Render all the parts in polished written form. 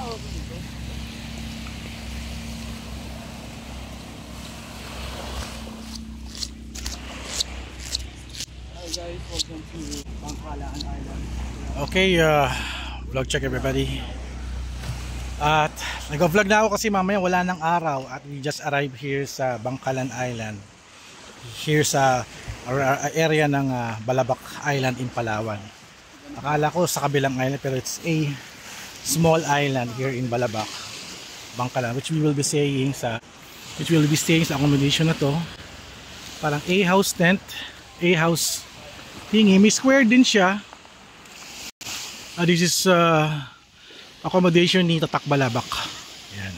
Guys, welcome to Bangkalan Island. Okay, vlog check everybody. At nag-vlog na ako kasi mamaya wala nang araw at we just arrived here sa Bangkalan Island. Here sa area ng Balabac Island in Palawan. Akala ko sa kabilang island pero it's a small island here in Balabac, Bangkalan, which we will be staying sa accommodation na to. Parang A-house tent, A-house hingi. May square din siya. This is accommodation ni Tatak Balabac. Yan.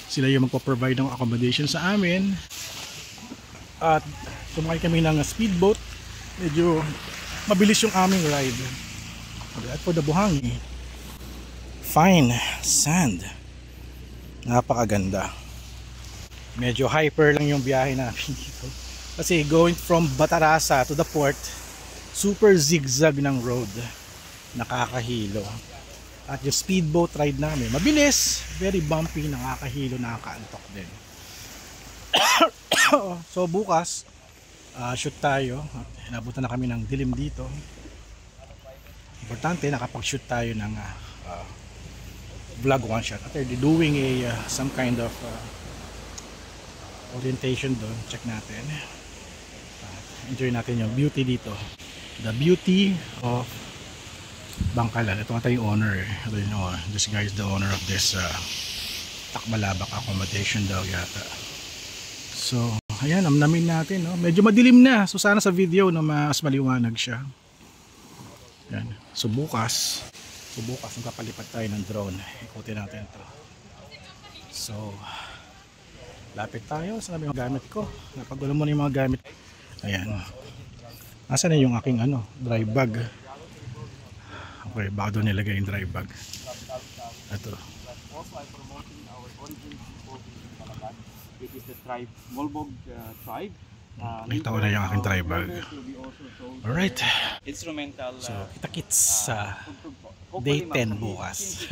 Sila yung magpo-provide ng accommodation sa amin. At tumakay kami ng speedboat. Medyo mabilis yung aming ride. At po the buhangin. Fine sand. Napakaganda. Medyo hyper lang yung biyahe namin dito. Kasi going from Batarasa to the port, super zigzag ng road. Nakakahilo. At yung speedboat ride namin, mabilis, very bumpy, nakakahilo, nakakaantok din. So bukas, shoot tayo. Inabutan na kami ng dilim dito. Importante, nakapag-shoot tayo ng vlog one shot. After doing some kind of orientation doon, check natin. Enjoy natin yung beauty dito. The beauty of Bangkalan. Ito ata yung owner eh. Ito yung owner. This guy is the owner of this Takbalabac accommodation daw yata. So, ayan, amnamin natin. No? Medyo madilim na. So, sana sa video no, mas maliwanag siya. Ayan. So, bukas magpapalipad tayo ng drone. Ikutin natin ito. So, lapit tayo. Saan yung gamit ko? Napagulo mo na yung mga gamit. Ayan. Nasaan na yung aking dry bag? Okay, baka doon nilagay yung dry bag. Ito. Also, I'm promoting our origin people in Balabac. It is the tribe, Molbog tribe. Nakita ko na yung aking dry bag. Alright. Instrumental. So, kita-kits sa day 10 bukas.